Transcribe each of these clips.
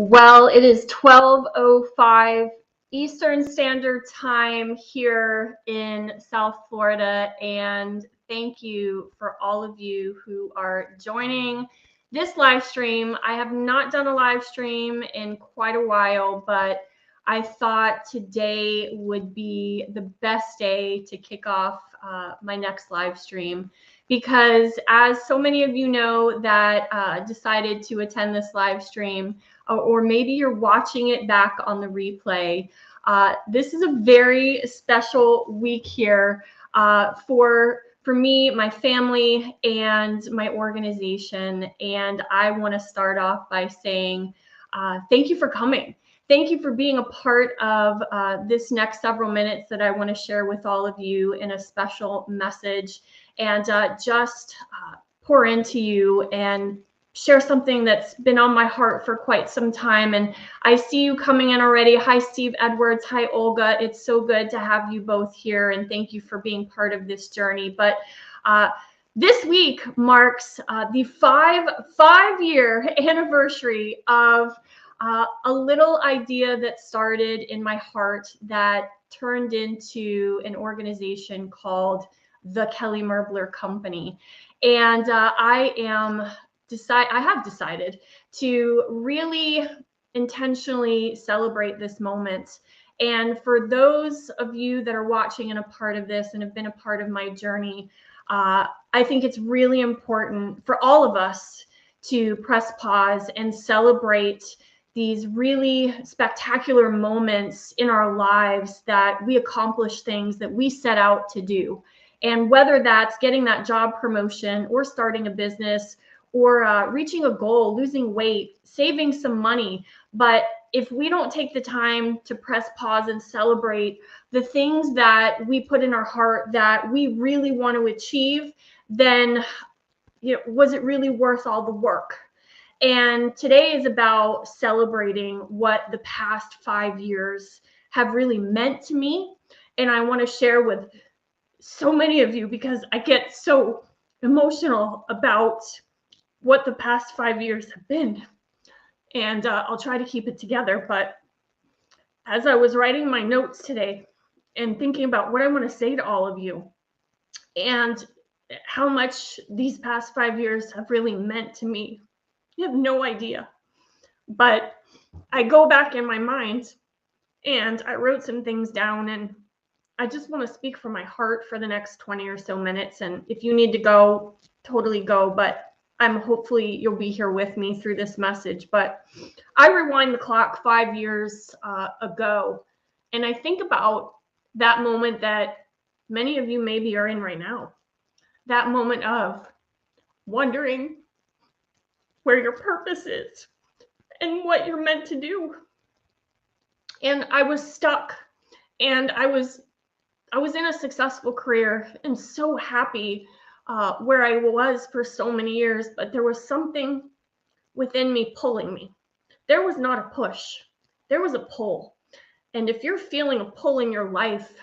Well, it is 12:05 Eastern Standard Time here in South Florida, and thank you for all of you who are joining this live stream. I have not done a live stream in quite a while, but I thought today would be the best day to kick off my next live stream because, as so many of you know that decided to attend this live stream, or maybe you're watching it back on the replay. This is a very special week here for me, my family, and my organization. And I want to start off by saying thank you for coming. Thank you for being a part of this next several minutes that I want to share with all of you in a special message and just pour into you and share something that's been on my heart for quite some time. And I see you coming in already. Hi, Steve Edwards. Hi, Olga. It's so good to have you both here. And thank you for being part of this journey. But this week marks the five-year anniversary of a little idea that started in my heart that turned into an organization called the Kelly Merbler Company. And I have decided to really intentionally celebrate this moment. And for those of you that are watching and a part of this and have been a part of my journey, I think it's really important for all of us to press pause and celebrate these really spectacular moments in our lives that we accomplish things that we set out to do. And whether that's getting that job promotion or starting a business or reaching a goal, losing weight, saving some money. But if we don't take the time to press pause and celebrate the things that we put in our heart that we really want to achieve, then was it really worth all the work? And today is about celebrating what the past 5 years have really meant to me. And I want to share with so many of you because I get so emotional about what the past 5 years have been. And I'll try to keep it together. But as I was writing my notes today and thinking about what I want to say to all of you and how much these past 5 years have really meant to me, you have no idea. But I go back in my mind and I wrote some things down, and I just want to speak from my heart for the next 20 or so minutes. And if you need to go, totally go. But hopefully you'll be here with me through this message. But I rewind the clock 5 years ago, and I think about that moment that many of you maybe are in right now. That moment of wondering where your purpose is and what you're meant to do. And I was stuck, and I was in a successful career and so happy where I was for so many years, but there was something within me pulling me. There was not a push, there was a pull. And if you're feeling a pull in your life,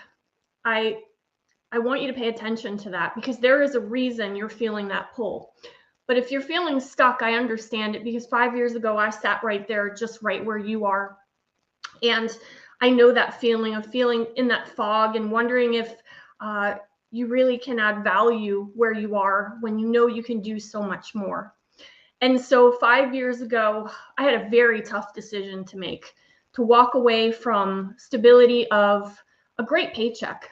I want you to pay attention to that, because there is a reason you're feeling that pull. But if you're feeling stuck, I understand it, because 5 years ago, I sat right there, just right where you are. And I know that feeling of feeling in that fog and wondering if you really can add value where you are when you know you can do so much more. And so 5 years ago, I had a very tough decision to make, to walk away from stability of a great paycheck,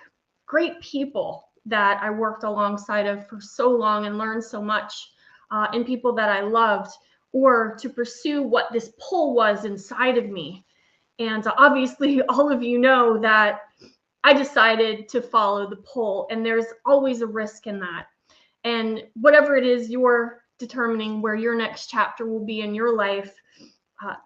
great people that I worked alongside of for so long and learned so much, and people that I loved, or to pursue what this pull was inside of me. And obviously, all of you know that I decided to follow the pull, and there's always a risk in that. And whatever it is you're determining where your next chapter will be in your life,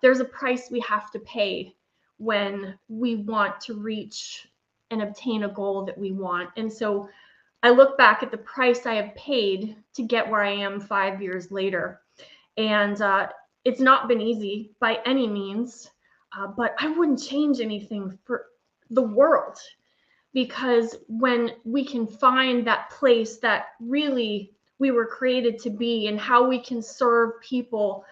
there's a price we have to pay when we want to reach and obtain a goal that we want. And so I look back at the price I have paid to get where I am 5 years later. And it's not been easy by any means, but I wouldn't change anything for the world. Because when we can find that place that really we were created to be, and how we can serve people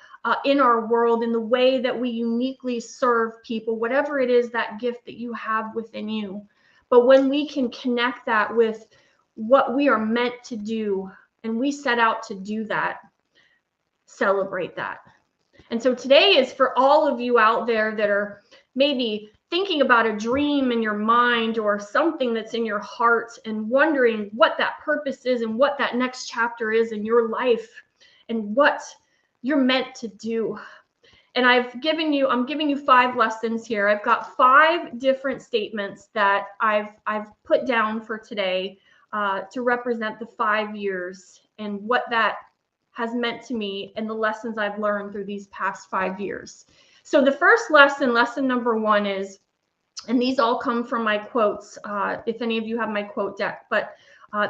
in our world, in the way that we uniquely serve people, whatever it is, that gift that you have within you. But when we can connect that with what we are meant to do, and we set out to do that, celebrate that. And so today is for all of you out there that are maybe thinking about a dream in your mind or something that's in your heart and wondering what that purpose is and what that next chapter is in your life and what you're meant to do. And I'm giving you 5 lessons here. I've got 5 different statements that I've put down for today to represent the 5 years and what that has meant to me and the lessons I've learned through these past 5 years. So the first lesson, lesson number 1 is, and these all come from my quotes, if any of you have my quote deck, but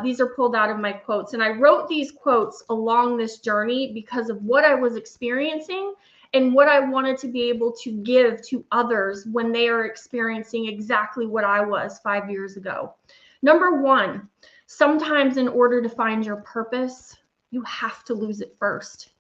these are pulled out of my quotes. And I wrote these quotes along this journey because of what I was experiencing and what I wanted to be able to give to others when they are experiencing exactly what I was 5 years ago. Number 1, sometimes in order to find your purpose, you have to lose it first.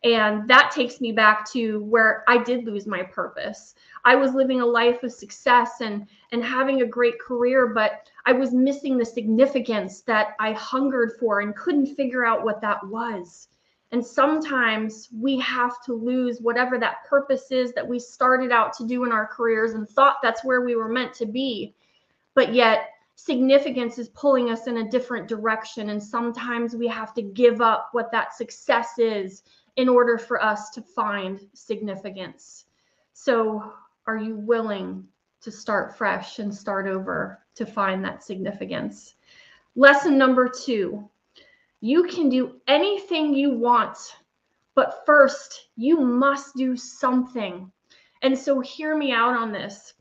And that takes me back to where I did lose my purpose. I was living a life of success and having a great career, but I was missing the significance that I hungered for and couldn't figure out what that was. And sometimes we have to lose whatever that purpose is that we started out to do in our careers and thought that's where we were meant to be. But yet significance is pulling us in a different direction. And sometimes we have to give up what that success is in order for us to find significance. So are you willing to start fresh and start over to find that significance? Lesson number 2, you can do anything you want, but first you must do something. And so hear me out on this.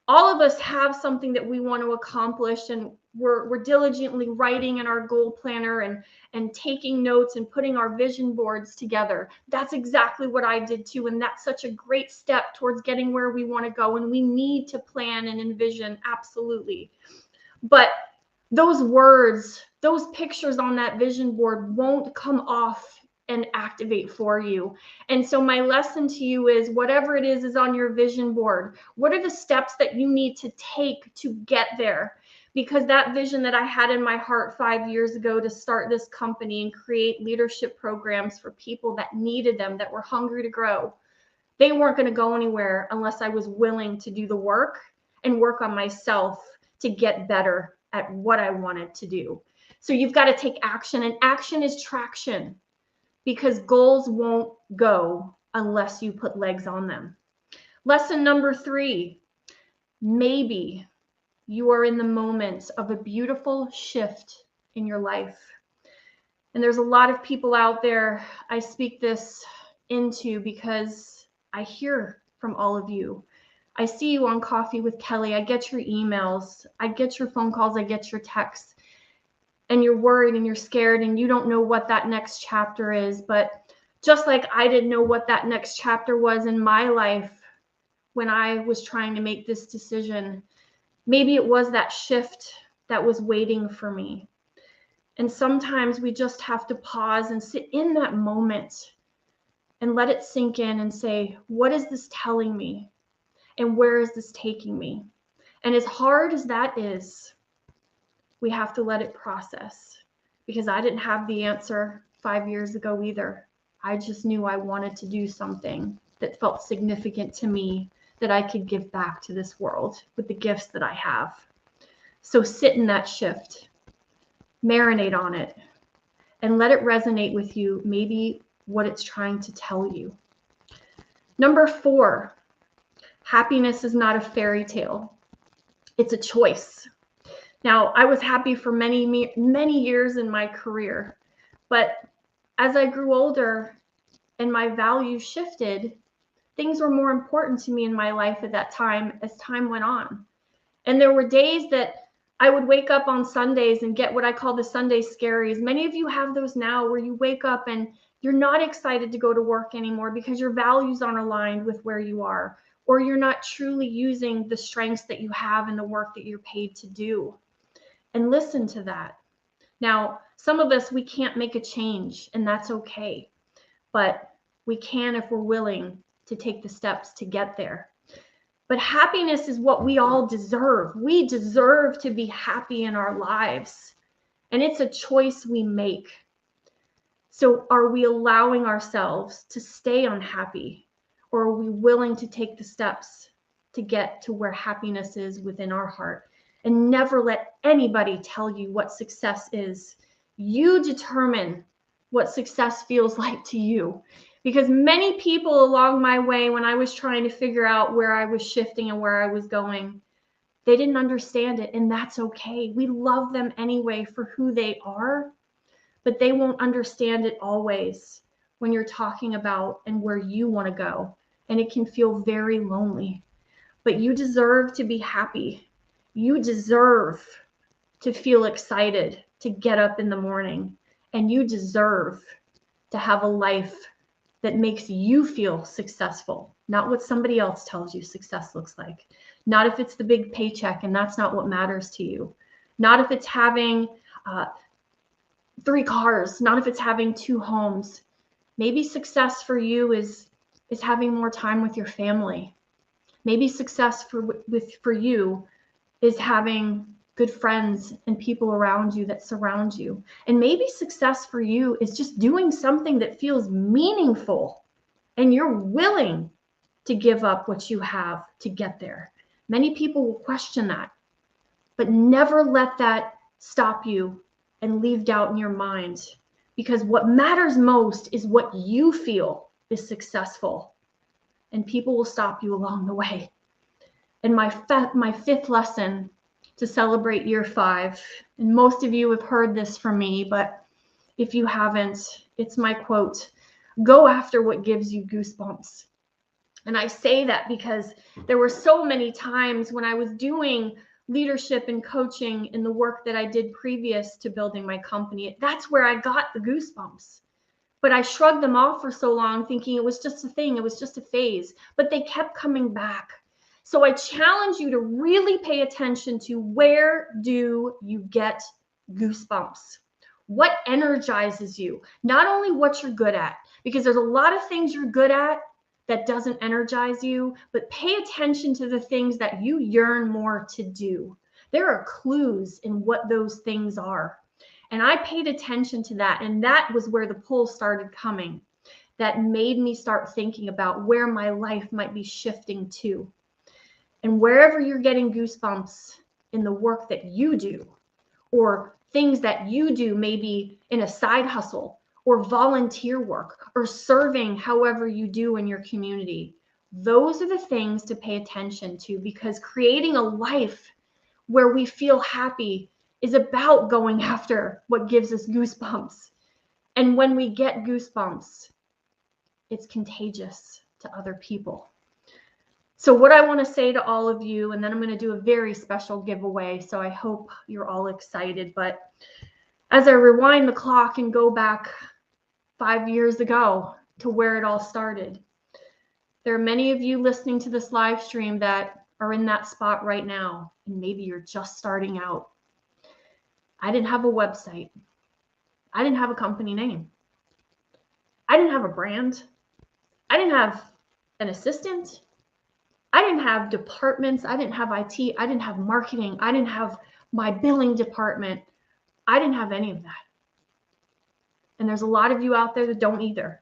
All of us have something that we want to accomplish, and we're diligently writing in our goal planner and taking notes and putting our vision boards together. That's exactly what I did too. And that's such a great step towards getting where we want to go. And we need to plan and envision, absolutely. But those words, those pictures on that vision board won't come off and activate for you. And so my lesson to you is, whatever it is on your vision board, what are the steps that you need to take to get there? Because that vision that I had in my heart 5 years ago to start this company and create leadership programs for people that needed them, that were hungry to grow, they weren't going to go anywhere unless I was willing to do the work and work on myself to get better at what I wanted to do. So you've got to take action, and action is traction, because goals won't go unless you put legs on them. Lesson number 3, maybe you are in the moment of a beautiful shift in your life. And there's a lot of people out there I speak this into because I hear from all of you. I see you on Coffee with Kelly. I get your emails. I get your phone calls. I get your texts. And you're worried and you're scared and you don't know what that next chapter is. But just like I didn't know what that next chapter was in my life when I was trying to make this decision, maybe it was that shift that was waiting for me. And sometimes we just have to pause and sit in that moment and let it sink in and say, what is this telling me? And where is this taking me? And as hard as that is, we have to let it process, because I didn't have the answer 5 years ago either. I just knew I wanted to do something that felt significant to me, that I could give back to this world with the gifts that I have. So sit in that shift, marinate on it, and let it resonate with you, maybe what it's trying to tell you. Number 4, happiness is not a fairy tale. It's a choice. Now, I was happy for many years in my career, but as I grew older and my values shifted, things were more important to me in my life at that time as time went on. And there were days that I would wake up on Sundays and get what I call the Sunday scaries. Many of you have those now, where you wake up and you're not excited to go to work anymore because your values aren't aligned with where you are, or you're not truly using the strengths that you have in the work that you're paid to do. And listen to that. Now, some of us, we can't make a change, and that's okay. But We can if we're willing to take the steps to get there. But happiness is what we all deserve. We deserve to be happy in our lives. And it's a choice we make. So are we allowing ourselves to stay unhappy? Or are we willing to take the steps to get to where happiness is within our heart? And never let anybody tell you what success is. You determine what success feels like to you. Because many people along my way, when I was trying to figure out where I was shifting and where I was going, they didn't understand it, and that's okay. We love them anyway for who they are, but they won't understand it always when you're talking about and where you want to go. And it can feel very lonely. But you deserve to be happy. You deserve to feel excited to get up in the morning. And you deserve to have a life that makes you feel successful, not what somebody else tells you success looks like. Not if it's the big paycheck and that's not what matters to you. Not if it's having 3 cars, not if it's having 2 homes. Maybe success for you is having more time with your family. Maybe success for you is having good friends and people around you that surround you. And maybe success for you is just doing something that feels meaningful and you're willing to give up what you have to get there. Many people will question that, but never let that stop you and leave doubt in your mind, because what matters most is what you feel is successful, and people will stop you along the way. And my 5th lesson to celebrate year 5, and most of you have heard this from me, but if you haven't, it's my quote: go after what gives you goosebumps. And I say that because there were so many times when I was doing leadership and coaching in the work that I did previous to building my company. That's where I got the goosebumps. But I shrugged them off for so long, thinking it was just a thing, it was just a phase. But they kept coming back. So I challenge you to really pay attention to, where do you get goosebumps? What energizes you? Not only what you're good at, because there's a lot of things you're good at that doesn't energize you, but pay attention to the things that you yearn more to do. There are clues in what those things are. And I paid attention to that. And that was where the pull started coming. That made me start thinking about where my life might be shifting to. And wherever you're getting goosebumps in the work that you do, or things that you do, maybe in a side hustle, or volunteer work, or serving however you do in your community, those are the things to pay attention to, because creating a life where we feel happy is about going after what gives us goosebumps. And when we get goosebumps, it's contagious to other people. So what I want to say to all of you, and then I'm going to do a very special giveaway, so I hope you're all excited. But as I rewind the clock and go back 5 years ago to where it all started, there are many of you listening to this live stream that are in that spot right now, and maybe you're just starting out. I didn't have a website. I didn't have a company name. I didn't have a brand. I didn't have an assistant. I didn't have departments. I didn't have IT. I didn't have marketing. I didn't have my billing department. I didn't have any of that. And there's a lot of you out there that don't either.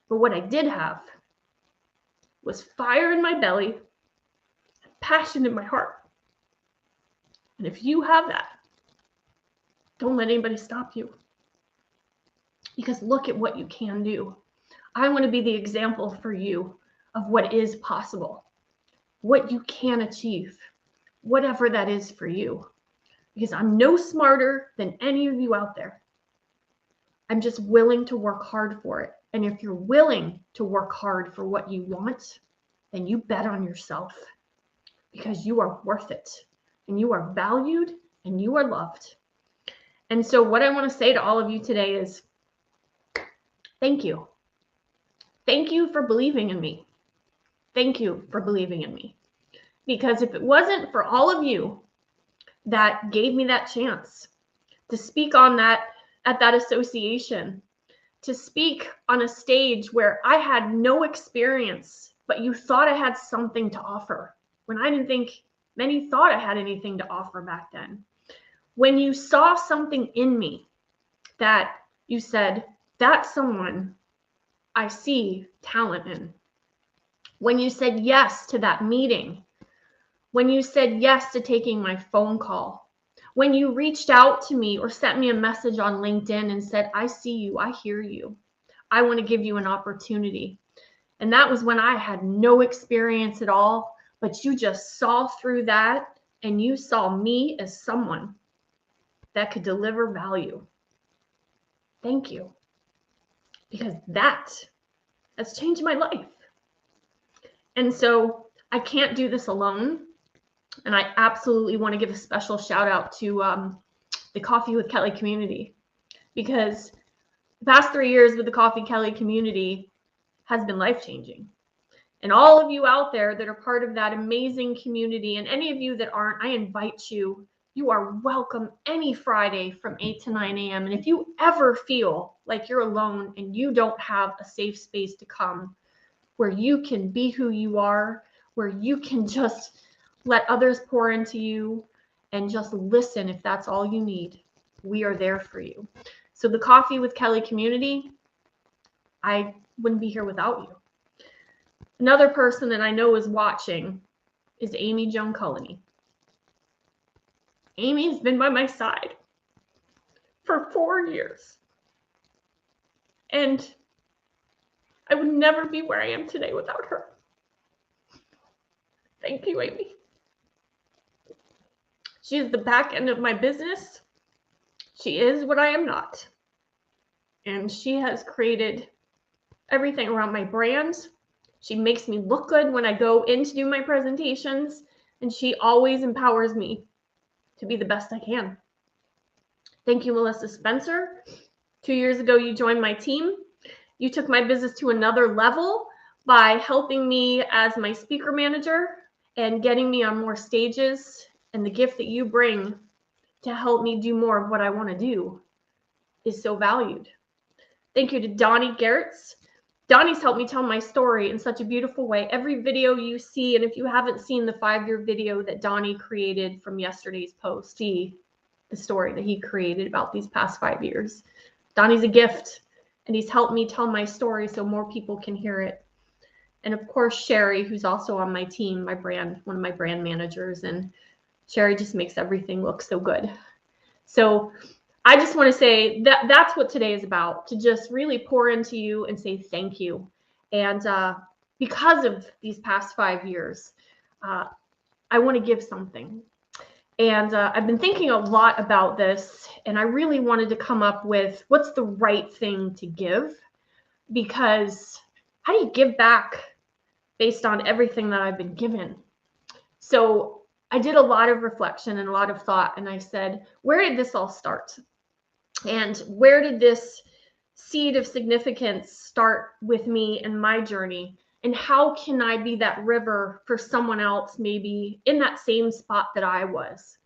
But what I did have was fire in my belly, passion in my heart. And if you have that, don't let anybody stop you. Because look at what you can do. I want to be the example for you of what is possible, what you can achieve, whatever that is for you. Because I'm no smarter than any of you out there. I'm just willing to work hard for it. And if you're willing to work hard for what you want, then you bet on yourself, because you are worth it, and you are valued, and you are loved. And so what I want to say to all of you today is, thank you. Thank you for believing in me. Thank you for believing in me. Because if it wasn't for all of you that gave me that chance to speak on that at that association, to speak on a stage where I had no experience, but you thought I had something to offer when I didn't think many thought I had anything to offer back then. When you saw something in me that you said, that's someone I see talent in. When you said yes to that meeting, when you said yes to taking my phone call, when you reached out to me or sent me a message on LinkedIn and said, I see you, I hear you, I want to give you an opportunity. And that was when I had no experience at all, but you just saw through that and you saw me as someone that could deliver value. Thank you. Because that's changed my life. And so I can't do this alone. And I absolutely want to give a special shout out to the Coffee with Kelly community, because the past 3 years with the Coffee Kelly community has been life-changing. And all of you out there that are part of that amazing community, and any of you that aren't, I invite you. You are welcome any Friday from 8 to 9 a.m. And if you ever feel like you're alone and you don't have a safe space to come where you can be who you are, where you can just let others pour into you and just listen if that's all you need, we are there for you. So the Coffee with Kelly community, I wouldn't be here without you. Another person that I know is watching is Amy Joan Culleney. Amy's been by my side for 4 years. And I would never be where I am today without her. Thank you, Amy. She is the back end of my business. She is what I am not. And she has created everything around my brand. She makes me look good when I go in to do my presentations, and she always empowers me to be the best I can. Thank you, Melissa Spencer. 2 years ago, you joined my team. You took my business to another level by helping me as my speaker manager and getting me on more stages, and the gift that you bring to help me do more of what I want to do is so valued. Thank you to Donnie Gertz. Donnie's helped me tell my story in such a beautiful way. Every video you see, and if you haven't seen the 5-year video that Donnie created from yesterday's post, see the story that he created about these past 5 years. Donnie's a gift, and he's helped me tell my story so more people can hear it. And of course, Sherry, who's also on my team, one of my brand managers, and Sherry just makes everything look so good. So I just want to say that that's what today is about, to just really pour into you and say thank you. And because of these past 5 years, I want to give something. And I've been thinking a lot about this, and I really wanted to come up with what's the right thing to give, because how do you give back based on everything that I've been given? So I did a lot of reflection and a lot of thought, and I said, where did this all start? And where did this seed of significance start with me and my journey? And how can I be that river for someone else, maybe in that same spot that I was?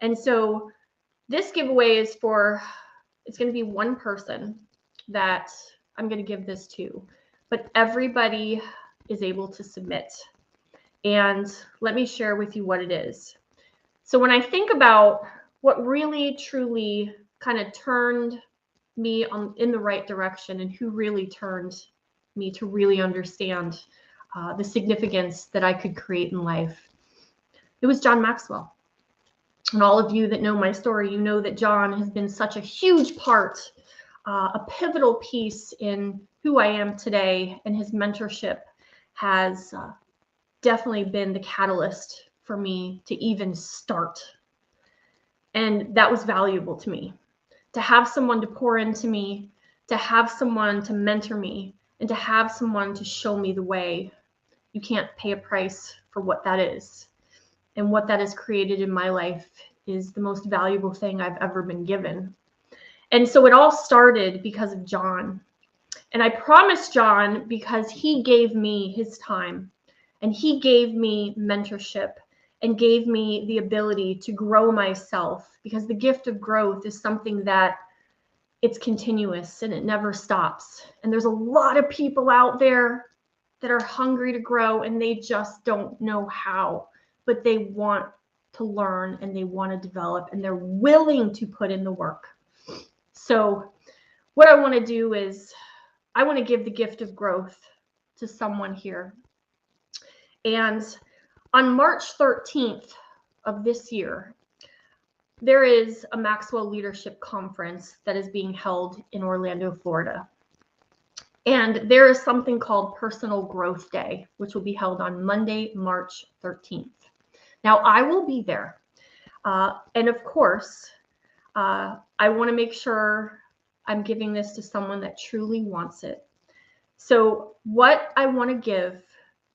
And so this giveaway is it's going to be one person that I'm going to give this to, but everybody is able to submit. And let me share with you what it is. So when I think about what really, truly kind of turned me in the right direction, and who really turned me to really understand the significance that I could create in life, it was John Maxwell. And all of you that know my story, you know that John has been such a huge part, a pivotal piece in who I am today, and his mentorship has definitely been the catalyst for me to even start. And that was valuable to me, to have someone to pour into me, to have someone to mentor me, and to have someone to show me the way. You can't pay a price for what that is. And what that has created in my life is the most valuable thing I've ever been given. And so it all started because of John. And I promised John because he gave me his time, and he gave me mentorship, and gave me the ability to grow myself, because the gift of growth is something that it's continuous and it never stops. And there's a lot of people out there that are hungry to grow and they just don't know how, but they want to learn and they want to develop and they're willing to put in the work. So what I want to do is I want to give the gift of growth to someone here. And on March 13th of this year, there is a Maxwell Leadership Conference that is being held in Orlando, Florida. And there is something called Personal Growth Day, which will be held on Monday, March 13th. Now, I will be there. And of course, I want to make sure I'm giving this to someone that truly wants it. So what I want to give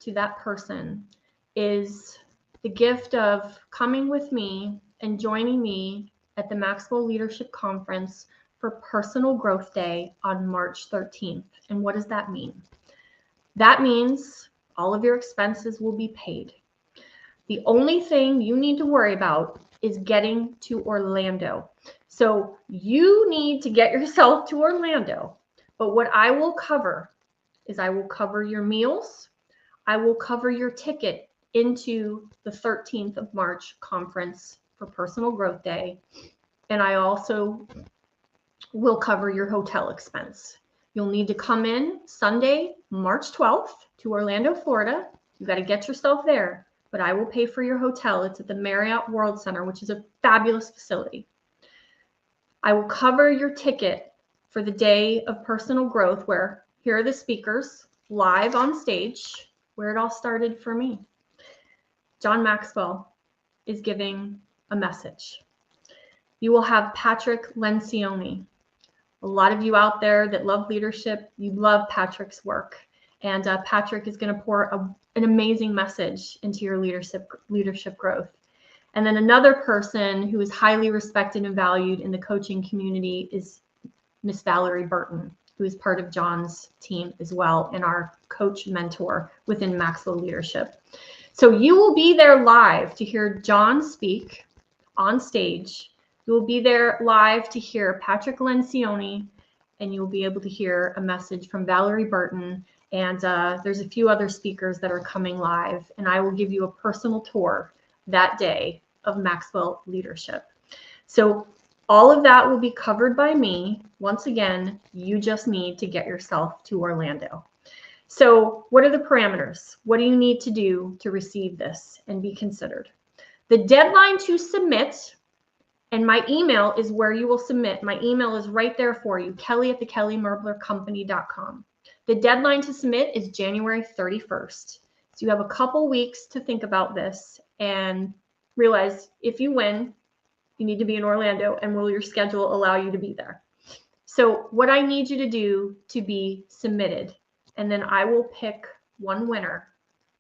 to that person is the gift of coming with me and joining me at the Maxwell Leadership Conference for Personal Growth Day on March 13th. And what does that mean? That means all of your expenses will be paid. The only thing you need to worry about is getting to Orlando. So you need to get yourself to Orlando. But what I will cover is I will cover your meals. I will cover your ticket into the 13th of March conference for Personal Growth Day. And I also will cover your hotel expense. You'll need to come in Sunday, March 12th to Orlando, Florida. You got to get yourself there, but I will pay for your hotel. It's at the Marriott World Center, which is a fabulous facility. I will cover your ticket for the day of personal growth, where here are the speakers live on stage, where it all started for me. John Maxwell is giving a message. You will have Patrick Lencioni. A lot of you out there that love leadership, you love Patrick's work. And Patrick is going to pour an amazing message into your leadership growth. And then another person who is highly respected and valued in the coaching community is Miss Valerie Burton, who is part of John's team as well and our coach mentor within Maxwell Leadership. So you will be there live to hear John speak on stage. You will be there live to hear Patrick Lencioni, and you will be able to hear a message from Valerie Burton. And there's a few other speakers that are coming live, and I will give you a personal tour that day of Maxwell Leadership. So all of that will be covered by me. Once again, you just need to get yourself to Orlando. So what are the parameters? What do you need to do to receive this and be considered? The deadline to submit, and my email is where you will submit. My email is right there for you, kelly@thekellymerblercompany.com. The deadline to submit is January 31st. So you have a couple weeks to think about this and realize if you win, you need to be in Orlando, and will your schedule allow you to be there? So what I need you to do to be submitted, and then I will pick one winner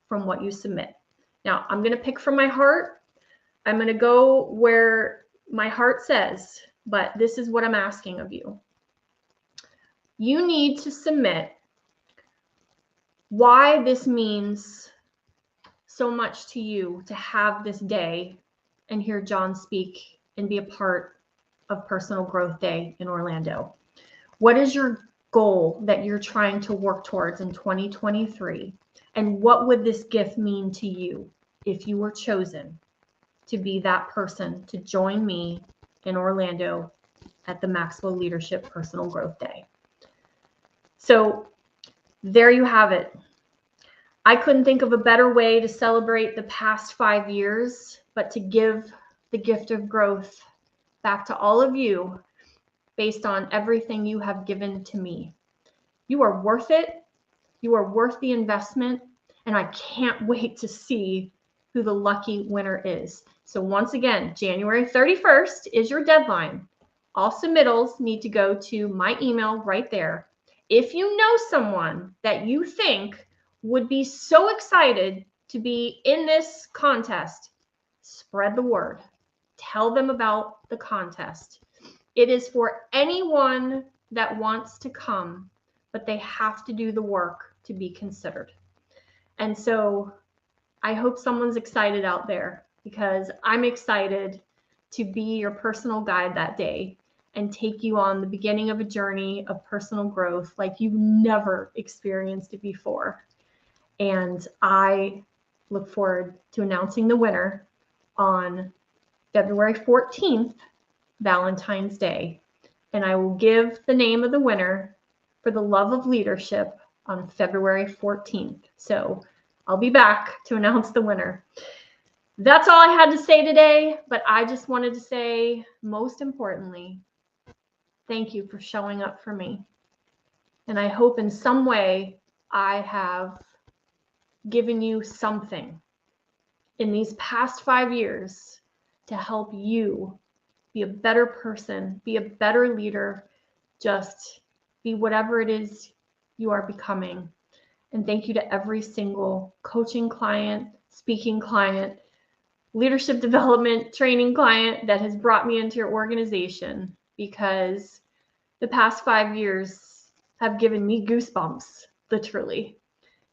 from what you submit. Now, I'm going to pick from my heart. I'm going to go where my heart says, but this is what I'm asking of you. You need to submit why this means so much to you to have this day and hear John speak and be a part of Personal Growth Day in Orlando. What is your goal that you're trying to work towards in 2023? And what would this gift mean to you if you were chosen to be that person to join me in Orlando at the Maxwell Leadership Personal Growth Day? So there you have it. I couldn't think of a better way to celebrate the past 5 years, but to give the gift of growth back to all of you based on everything you have given to me. You are worth it. You are worth the investment. And I can't wait to see who the lucky winner is. So once again, January 31st is your deadline. All submittals need to go to my email right there. If you know someone that you think would be so excited to be in this contest, spread the word. Tell them about the contest. It is for anyone that wants to come, but they have to do the work to be considered. And so I hope someone's excited out there, because I'm excited to be your personal guide that day and take you on the beginning of a journey of personal growth like you've never experienced it before. And I look forward to announcing the winner on February 14th, Valentine's Day. And I will give the name of the winner for the love of leadership on February 14th. So I'll be back to announce the winner. That's all I had to say today, but I just wanted to say, most importantly, thank you for showing up for me. And I hope in some way I have given you something in these past 5 years to help you be a better person, be a better leader, just be whatever it is you are becoming. And thank you to every single coaching client, speaking client, leadership development training client that has brought me into your organization, because the past 5 years have given me goosebumps, literally.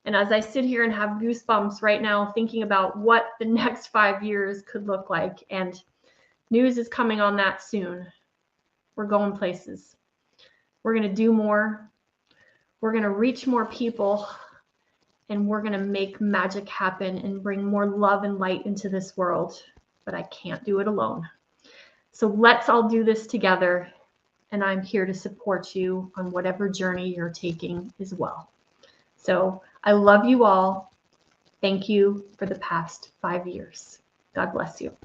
And as I sit here and have goosebumps right now, thinking about what the next 5 years could look like, and news is coming on that soon. We're going places. We're going to do more. We're going to reach more people. And we're going to make magic happen and bring more love and light into this world. But I can't do it alone. So let's all do this together. And I'm here to support you on whatever journey you're taking as well. So I love you all. Thank you for the past 5 years. God bless you.